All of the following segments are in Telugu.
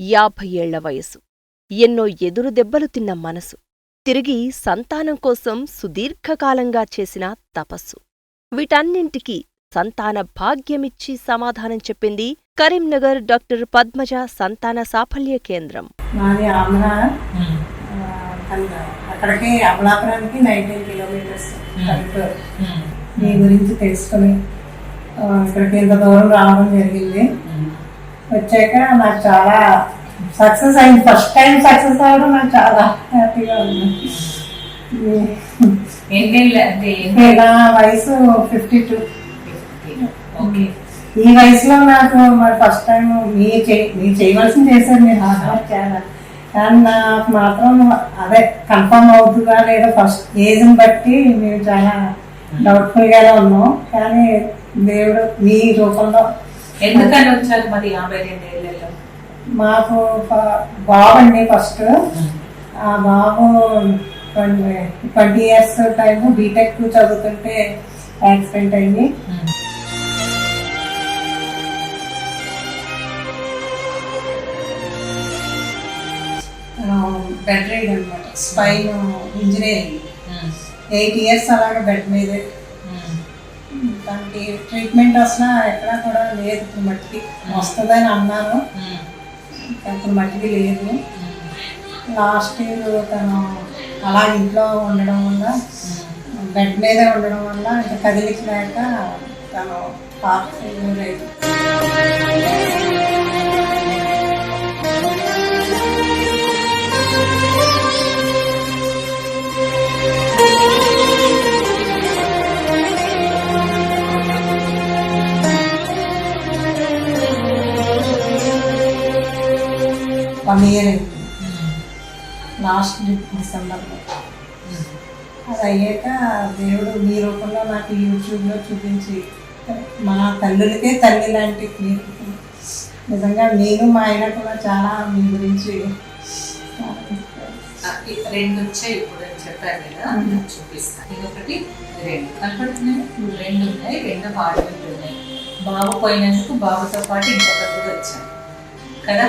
50 ఏళ్ల వయసు, ఎన్నో ఎదురు దెబ్బలు తిన్న మనసు, తిరిగి సంతానం కోసం సుదీర్ఘకాలంగా చేసిన తపస్సు, వీటన్నింటికీ సంతాన భాగ్యమిచ్చి సమాధానం చెప్పింది కరీంనగర్ డాక్టర్ పద్మజ సంతాన సాఫల్య కేంద్రం. మాది ఆంధ్ర. అక్కడికి అమలాపురానికి 19 కిలోమీటర్స్. మీ గురించి తెలుసుకుని ఇక్కడికి ఇంత దూరం రావడం జరిగింది. వచ్చాక నాకు చాలా సక్సెస్ అయింది. ఫస్ట్ టైం సక్సెస్ అవ్వడం నాకు చాలా హ్యాపీగా ఉంది. నా వయసు 52. ఈ వయసులో నాకు మరి ఫస్ట్ టైం మీరు చేయవలసింది చేశారు. మీరు హార్డ్ వర్క్ చేయాలి, కానీ నాకు మాత్రం అదే కన్ఫర్మ్ అవుతుందా లేదా ఫస్ట్ ఏజ్ని బట్టి మేము చాలా డౌట్ఫుల్గానే ఉన్నాం. కానీ దేవుడు మీ రూపంలో ఎందుకని వచ్చారు మరి 52 ఏళ్ళలో? మాకు బాబు అండి. ఫస్ట్ ఆ బాబు 20 years టైము బీటెక్ చదువుతుంటే యాక్సిడెంట్ అయింది. బెడ్ రైడ్ అనమాట, స్పైన్ ఇంజరీ అయింది. 8 years అలాగే బెడ్ మీదే. దానికి ట్రీట్మెంట్ అసలు ఎక్కడా కూడా లేదు. ఇప్పుడు మట్టికి వస్తుందని అన్నారు, ఇప్పుడు మట్టికి లేదు. లాస్ట్ ఇయర్ తను అలా ఇంట్లో ఉండడం వల్ల, బెడ్ మీదే ఉండడం వల్ల ఇంకా కదిలించలేక తను హార్ట్ ఫెయిల్యూర్ అయింది. వన్ ఇయర్ అయింది లాస్ట్ డిసెంబర్లో. అది అయ్యాక దేవుడు మీ రూపంలో నాకు యూట్యూబ్లో చూపించి, మా తల్లులకే తల్లి లాంటి మీరు నిజంగా నేను మా ఆయన కూడా చాలా మీ గురించి 2 వచ్చాయి ఇప్పుడు చెప్పారు కదా, చూపిస్తాను. ఇదొకటి 2 కనపడుతున్నాయి, 2 ఉన్నాయి, 2 హార్ట్బీట్ ఉన్నాయి. బాబు పోయినందుకు బాబుతో పాటు ఇంకొకటి కూడా వచ్చాను కదా.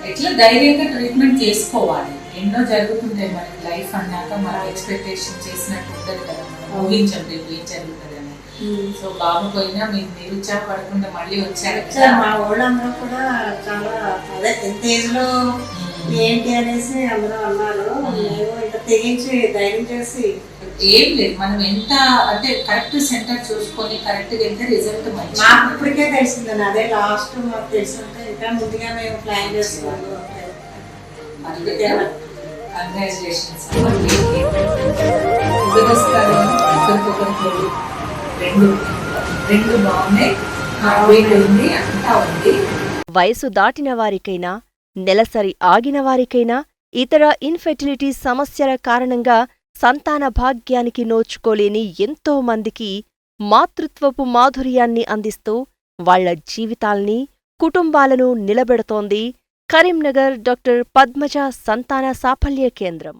ఎట్లా ధైర్యంగా ట్రీట్మెంట్ చేసుకోవాలి. ఎన్నో జరుగుతుంటాయి మనకి లైఫ్ అన్నాక, మనం ఎక్స్పెక్టేషన్ చేసినట్టు ఉండదు కదా, మనం ఊహించం రేపు ఏం జరుగుతుందని. సో బాబు పోయినా మీరు నిరుత్సాహపడకుండా మళ్ళీ వచ్చారు. మా ఊళ్ళందరూ కూడా చాలా అదే ఎంత ఏజ్ లో ఏంటి అనేసి అందరూ అన్నారు. మేము ఇంకా తెగించి ధైర్యం చేసి ఏం లేదు, మనం ఎంత అంటే కరెక్ట్ సెంటర్ చూసుకొని కరెక్ట్ గా వెళ్తే రిజల్ట్ మంచి. నాకు ఇప్పటికే తెలిసిందని, అదే లాస్ట్ మాకు తెలుసుంటే ఇంకా ముందుగా మేము ప్లాన్ చేసుకున్నాము. కంగ్రాచులేషన్స్. 2 బాగున్నాయి, అంతా ఉంది. వయసు దాటిన వారికైనా, నెలసరి ఆగిన వారికైనా, ఇతర ఇన్ఫెర్టిలిటీ సమస్యల కారణంగా సంతాన భాగ్యానికి నోచుకోలేని ఎంతో మందికి మాతృత్వపు మాధుర్యాన్ని అందిస్తూ వాళ్ల జీవితాల్ని, కుటుంబాలను నిలబెడుతోంది కరీంనగర్ డాక్టర్ పద్మజ సంతాన సాఫల్య కేంద్రం.